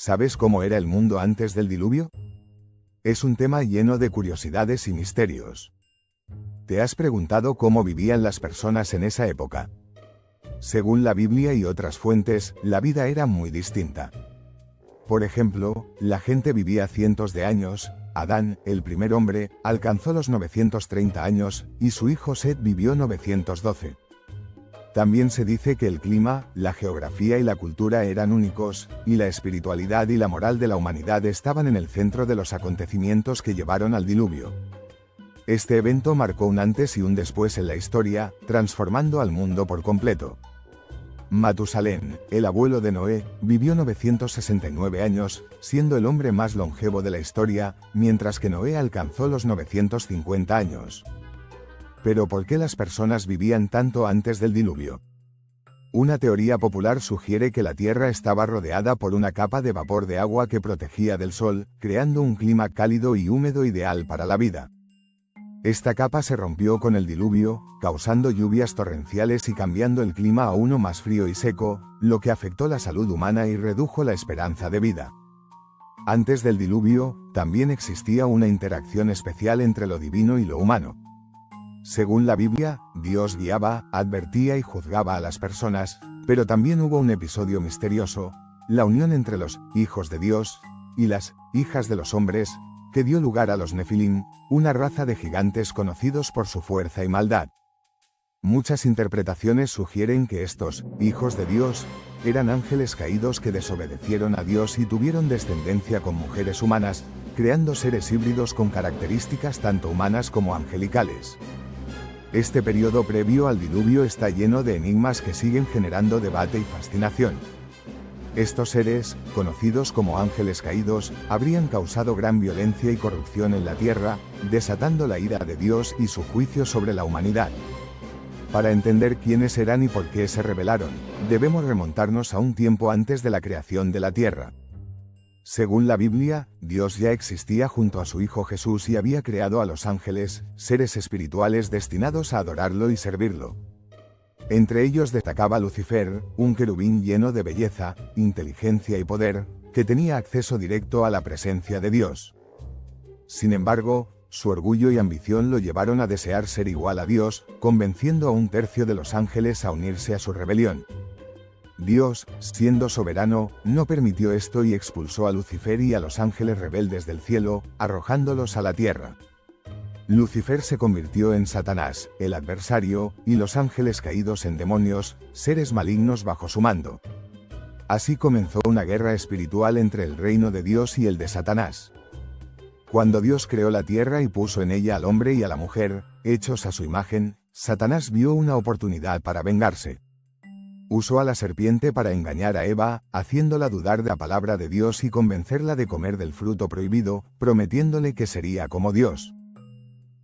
¿Sabes cómo era el mundo antes del diluvio? Es un tema lleno de curiosidades y misterios. ¿Te has preguntado cómo vivían las personas en esa época? Según la Biblia y otras fuentes, la vida era muy distinta. Por ejemplo, la gente vivía cientos de años. Adán, el primer hombre, alcanzó los 930 años, y su hijo Set vivió 912. También se dice que el clima, la geografía y la cultura eran únicos, y la espiritualidad y la moral de la humanidad estaban en el centro de los acontecimientos que llevaron al diluvio. Este evento marcó un antes y un después en la historia, transformando al mundo por completo. Matusalén, el abuelo de Noé, vivió 969 años, siendo el hombre más longevo de la historia, mientras que Noé alcanzó los 950 años. Pero ¿por qué las personas vivían tanto antes del diluvio? Una teoría popular sugiere que la Tierra estaba rodeada por una capa de vapor de agua que protegía del sol, creando un clima cálido y húmedo ideal para la vida. Esta capa se rompió con el diluvio, causando lluvias torrenciales y cambiando el clima a uno más frío y seco, lo que afectó la salud humana y redujo la esperanza de vida. Antes del diluvio, también existía una interacción especial entre lo divino y lo humano. Según la Biblia, Dios guiaba, advertía y juzgaba a las personas, pero también hubo un episodio misterioso, la unión entre los hijos de Dios y las hijas de los hombres, que dio lugar a los Nefilim, una raza de gigantes conocidos por su fuerza y maldad. Muchas interpretaciones sugieren que estos hijos de Dios eran ángeles caídos que desobedecieron a Dios y tuvieron descendencia con mujeres humanas, creando seres híbridos con características tanto humanas como angelicales. Este periodo previo al diluvio está lleno de enigmas que siguen generando debate y fascinación. Estos seres, conocidos como ángeles caídos, habrían causado gran violencia y corrupción en la tierra, desatando la ira de Dios y su juicio sobre la humanidad. Para entender quiénes eran y por qué se rebelaron, debemos remontarnos a un tiempo antes de la creación de la tierra. Según la Biblia, Dios ya existía junto a su Hijo Jesús y había creado a los ángeles, seres espirituales destinados a adorarlo y servirlo. Entre ellos destacaba Lucifer, un querubín lleno de belleza, inteligencia y poder, que tenía acceso directo a la presencia de Dios. Sin embargo, su orgullo y ambición lo llevaron a desear ser igual a Dios, convenciendo a un tercio de los ángeles a unirse a su rebelión. Dios, siendo soberano, no permitió esto y expulsó a Lucifer y a los ángeles rebeldes del cielo, arrojándolos a la tierra. Lucifer se convirtió en Satanás, el adversario, y los ángeles caídos en demonios, seres malignos bajo su mando. Así comenzó una guerra espiritual entre el reino de Dios y el de Satanás. Cuando Dios creó la tierra y puso en ella al hombre y a la mujer, hechos a su imagen, Satanás vio una oportunidad para vengarse. Usó a la serpiente para engañar a Eva, haciéndola dudar de la palabra de Dios y convencerla de comer del fruto prohibido, prometiéndole que sería como Dios.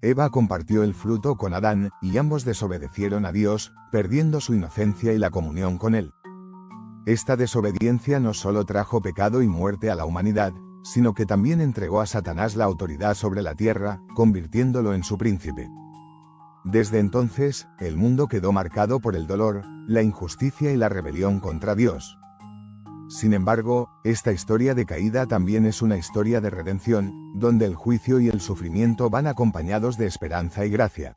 Eva compartió el fruto con Adán, y ambos desobedecieron a Dios, perdiendo su inocencia y la comunión con él. Esta desobediencia no solo trajo pecado y muerte a la humanidad, sino que también entregó a Satanás la autoridad sobre la tierra, convirtiéndolo en su príncipe. Desde entonces, el mundo quedó marcado por el dolor, la injusticia y la rebelión contra Dios. Sin embargo, esta historia de caída también es una historia de redención, donde el juicio y el sufrimiento van acompañados de esperanza y gracia.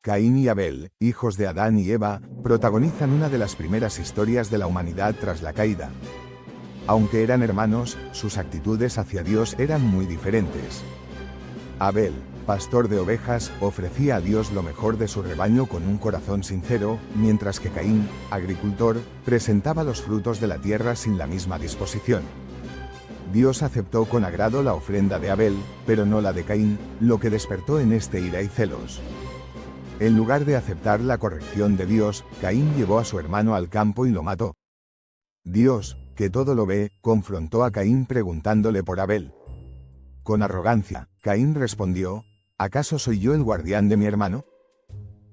Caín y Abel, hijos de Adán y Eva, protagonizan una de las primeras historias de la humanidad tras la caída. Aunque eran hermanos, sus actitudes hacia Dios eran muy diferentes. Abel, pastor de ovejas, ofrecía a Dios lo mejor de su rebaño con un corazón sincero, mientras que Caín, agricultor, presentaba los frutos de la tierra sin la misma disposición. Dios aceptó con agrado la ofrenda de Abel, pero no la de Caín, lo que despertó en este ira y celos. En lugar de aceptar la corrección de Dios, Caín llevó a su hermano al campo y lo mató. Dios, que todo lo ve, confrontó a Caín preguntándole por Abel. Con arrogancia, Caín respondió: ¿acaso soy yo el guardián de mi hermano?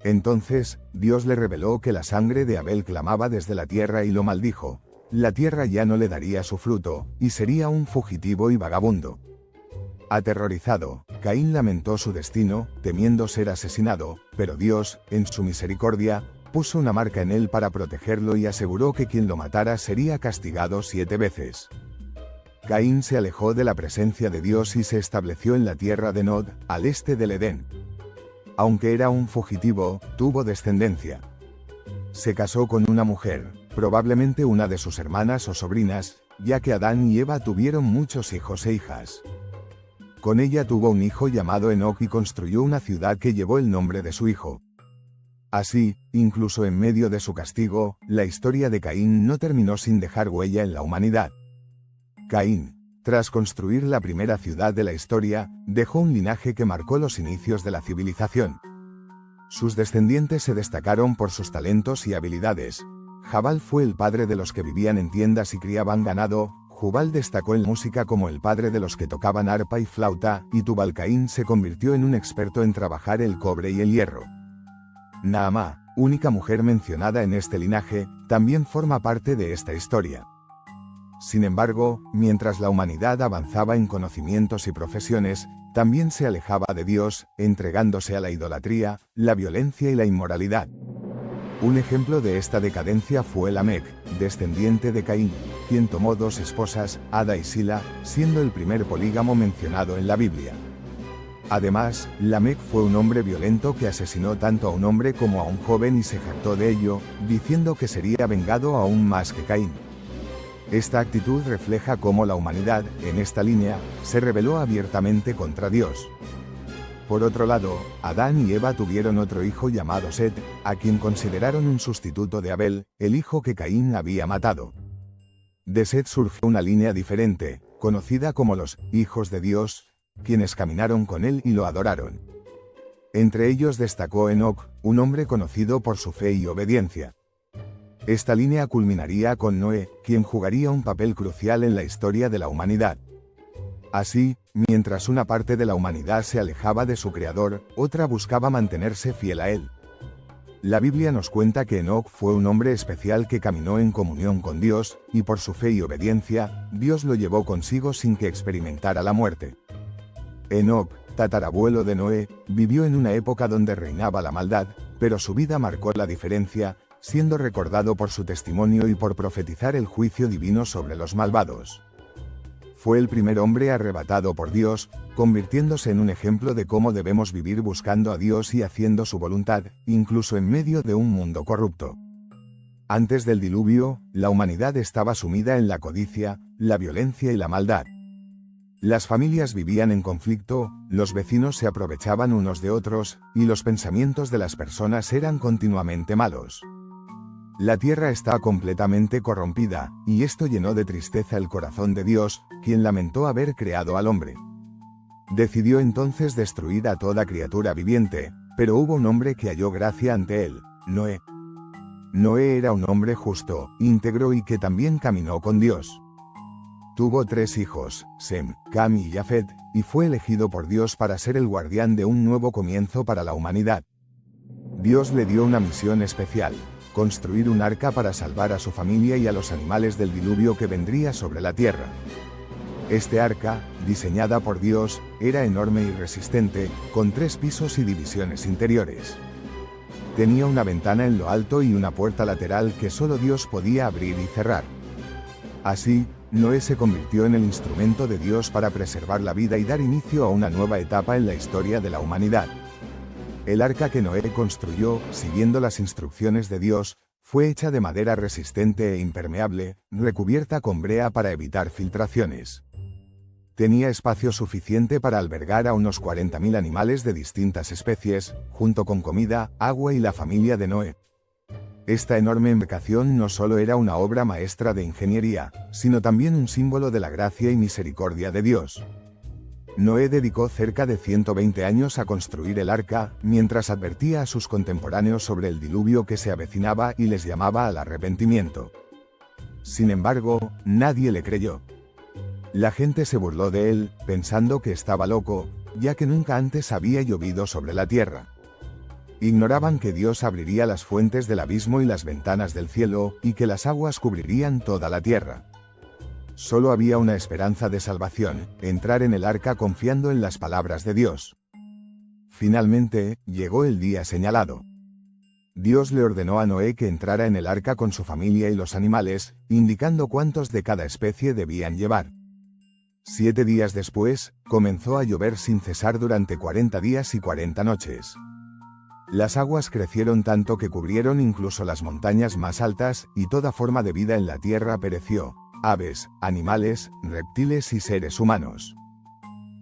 Entonces, Dios le reveló que la sangre de Abel clamaba desde la tierra y lo maldijo. La tierra ya no le daría su fruto, y sería un fugitivo y vagabundo. Aterrorizado, Caín lamentó su destino, temiendo ser asesinado, pero Dios, en su misericordia, puso una marca en él para protegerlo y aseguró que quien lo matara sería castigado 7 veces. Caín se alejó de la presencia de Dios y se estableció en la tierra de Nod, al este del Edén. Aunque era un fugitivo, tuvo descendencia. Se casó con una mujer, probablemente una de sus hermanas o sobrinas, ya que Adán y Eva tuvieron muchos hijos e hijas. Con ella tuvo un hijo llamado Enoc y construyó una ciudad que llevó el nombre de su hijo. Así, incluso en medio de su castigo, la historia de Caín no terminó sin dejar huella en la humanidad. Caín, tras construir la primera ciudad de la historia, dejó un linaje que marcó los inicios de la civilización. Sus descendientes se destacaron por sus talentos y habilidades. Jabal fue el padre de los que vivían en tiendas y criaban ganado, Jubal destacó en música como el padre de los que tocaban arpa y flauta, y Tubal-Caín se convirtió en un experto en trabajar el cobre y el hierro. Naamá, única mujer mencionada en este linaje, también forma parte de esta historia. Sin embargo, mientras la humanidad avanzaba en conocimientos y profesiones, también se alejaba de Dios, entregándose a la idolatría, la violencia y la inmoralidad. Un ejemplo de esta decadencia fue Lamec, descendiente de Caín, quien tomó dos esposas, Ada y Sila, siendo el primer polígamo mencionado en la Biblia. Además, Lamec fue un hombre violento que asesinó tanto a un hombre como a un joven y se jactó de ello, diciendo que sería vengado aún más que Caín. Esta actitud refleja cómo la humanidad, en esta línea, se rebeló abiertamente contra Dios. Por otro lado, Adán y Eva tuvieron otro hijo llamado Set, a quien consideraron un sustituto de Abel, el hijo que Caín había matado. De Set surgió una línea diferente, conocida como los hijos de Dios, quienes caminaron con él y lo adoraron. Entre ellos destacó Enoc, un hombre conocido por su fe y obediencia. Esta línea culminaría con Noé, quien jugaría un papel crucial en la historia de la humanidad. Así, mientras una parte de la humanidad se alejaba de su creador, otra buscaba mantenerse fiel a él. La Biblia nos cuenta que Enoc fue un hombre especial que caminó en comunión con Dios, y por su fe y obediencia, Dios lo llevó consigo sin que experimentara la muerte. Enoc, tatarabuelo de Noé, vivió en una época donde reinaba la maldad, pero su vida marcó la diferencia, siendo recordado por su testimonio y por profetizar el juicio divino sobre los malvados. Fue el primer hombre arrebatado por Dios, convirtiéndose en un ejemplo de cómo debemos vivir buscando a Dios y haciendo su voluntad, incluso en medio de un mundo corrupto. Antes del diluvio, la humanidad estaba sumida en la codicia, la violencia y la maldad. Las familias vivían en conflicto, los vecinos se aprovechaban unos de otros, y los pensamientos de las personas eran continuamente malos. La tierra está completamente corrompida, y esto llenó de tristeza el corazón de Dios, quien lamentó haber creado al hombre. Decidió entonces destruir a toda criatura viviente, pero hubo un hombre que halló gracia ante él, Noé. Noé era un hombre justo, íntegro y que también caminó con Dios. Tuvo 3 hijos, Sem, Cam y Jafet, y fue elegido por Dios para ser el guardián de un nuevo comienzo para la humanidad. Dios le dio una misión especial: construir un arca para salvar a su familia y a los animales del diluvio que vendría sobre la tierra. Este arca, diseñada por Dios, era enorme y resistente, con 3 pisos y divisiones interiores. Tenía una ventana en lo alto y una puerta lateral que solo Dios podía abrir y cerrar. Así, Noé se convirtió en el instrumento de Dios para preservar la vida y dar inicio a una nueva etapa en la historia de la humanidad. El arca que Noé construyó, siguiendo las instrucciones de Dios, fue hecha de madera resistente e impermeable, recubierta con brea para evitar filtraciones. Tenía espacio suficiente para albergar a unos 40.000 animales de distintas especies, junto con comida, agua y la familia de Noé. Esta enorme embarcación no solo era una obra maestra de ingeniería, sino también un símbolo de la gracia y misericordia de Dios. Noé dedicó cerca de 120 años a construir el arca, mientras advertía a sus contemporáneos sobre el diluvio que se avecinaba y les llamaba al arrepentimiento. Sin embargo, nadie le creyó. La gente se burló de él, pensando que estaba loco, ya que nunca antes había llovido sobre la tierra. Ignoraban que Dios abriría las fuentes del abismo y las ventanas del cielo, y que las aguas cubrirían toda la tierra. Solo había una esperanza de salvación: entrar en el arca confiando en las palabras de Dios. Finalmente, llegó el día señalado. Dios le ordenó a Noé que entrara en el arca con su familia y los animales, indicando cuántos de cada especie debían llevar. 7 días después, comenzó a llover sin cesar durante 40 días y 40 noches. Las aguas crecieron tanto que cubrieron incluso las montañas más altas, y toda forma de vida en la tierra pereció: aves, animales, reptiles y seres humanos.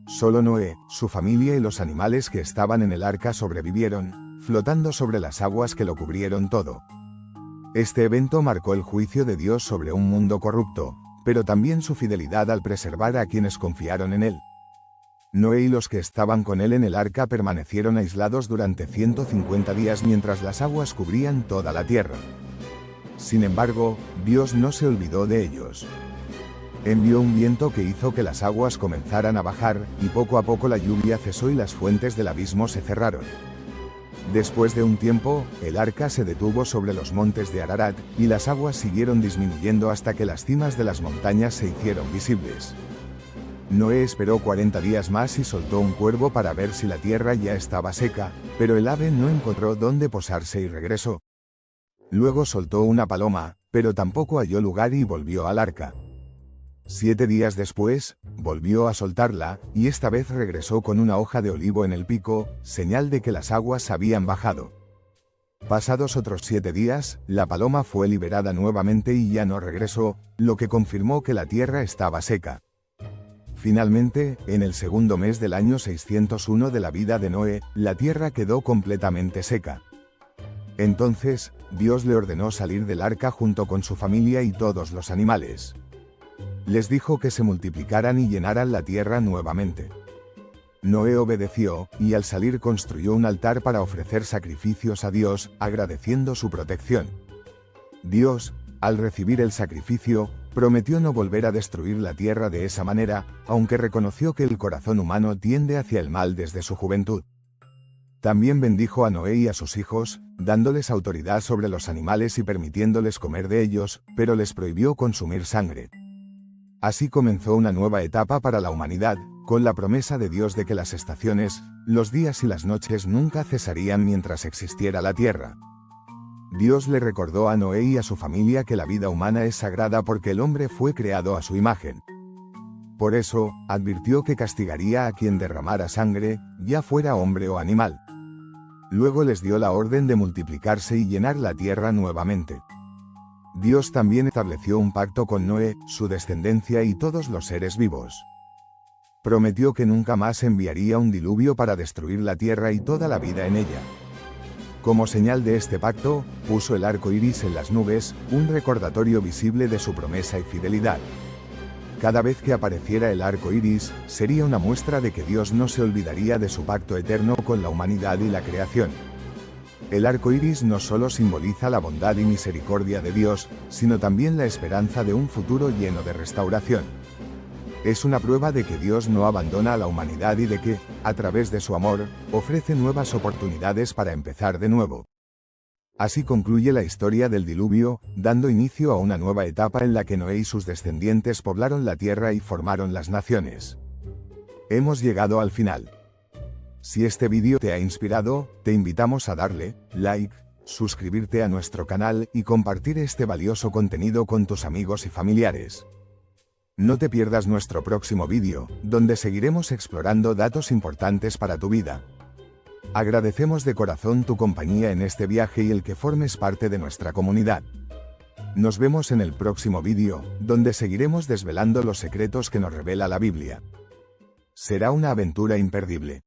Solo Noé, su familia y los animales que estaban en el arca sobrevivieron, flotando sobre las aguas que lo cubrieron todo. Este evento marcó el juicio de Dios sobre un mundo corrupto, pero también su fidelidad al preservar a quienes confiaron en él. Noé y los que estaban con él en el arca permanecieron aislados durante 150 días mientras las aguas cubrían toda la tierra. Sin embargo, Dios no se olvidó de ellos. Envió un viento que hizo que las aguas comenzaran a bajar, y poco a poco la lluvia cesó y las fuentes del abismo se cerraron. Después de un tiempo, el arca se detuvo sobre los montes de Ararat, y las aguas siguieron disminuyendo hasta que las cimas de las montañas se hicieron visibles. Noé esperó 40 días más y soltó un cuervo para ver si la tierra ya estaba seca, pero el ave no encontró dónde posarse y regresó. Luego soltó una paloma, pero tampoco halló lugar y volvió al arca. 7 días después, volvió a soltarla, y esta vez regresó con una hoja de olivo en el pico, señal de que las aguas habían bajado. Pasados otros 7 días, la paloma fue liberada nuevamente y ya no regresó, lo que confirmó que la tierra estaba seca. Finalmente, en el segundo mes del año 601 de la vida de Noé, la tierra quedó completamente seca. Entonces, Dios le ordenó salir del arca junto con su familia y todos los animales. Les dijo que se multiplicaran y llenaran la tierra nuevamente. Noé obedeció, y al salir construyó un altar para ofrecer sacrificios a Dios, agradeciendo su protección. Dios, al recibir el sacrificio, prometió no volver a destruir la tierra de esa manera, aunque reconoció que el corazón humano tiende hacia el mal desde su juventud. También bendijo a Noé y a sus hijos, dándoles autoridad sobre los animales y permitiéndoles comer de ellos, pero les prohibió consumir sangre. Así comenzó una nueva etapa para la humanidad, con la promesa de Dios de que las estaciones, los días y las noches nunca cesarían mientras existiera la tierra. Dios le recordó a Noé y a su familia que la vida humana es sagrada porque el hombre fue creado a su imagen. Por eso, advirtió que castigaría a quien derramara sangre, ya fuera hombre o animal. Luego les dio la orden de multiplicarse y llenar la tierra nuevamente. Dios también estableció un pacto con Noé, su descendencia y todos los seres vivos. Prometió que nunca más enviaría un diluvio para destruir la tierra y toda la vida en ella. Como señal de este pacto, puso el arco iris en las nubes, un recordatorio visible de su promesa y fidelidad. Cada vez que apareciera el arco iris, sería una muestra de que Dios no se olvidaría de su pacto eterno con la humanidad y la creación. El arco iris no solo simboliza la bondad y misericordia de Dios, sino también la esperanza de un futuro lleno de restauración. Es una prueba de que Dios no abandona a la humanidad y de que, a través de su amor, ofrece nuevas oportunidades para empezar de nuevo. Así concluye la historia del diluvio, dando inicio a una nueva etapa en la que Noé y sus descendientes poblaron la tierra y formaron las naciones. Hemos llegado al final. Si este vídeo te ha inspirado, te invitamos a darle like, suscribirte a nuestro canal y compartir este valioso contenido con tus amigos y familiares. No te pierdas nuestro próximo vídeo, donde seguiremos explorando datos importantes para tu vida. Agradecemos de corazón tu compañía en este viaje y el que formes parte de nuestra comunidad. Nos vemos en el próximo vídeo, donde seguiremos desvelando los secretos que nos revela la Biblia. Será una aventura imperdible.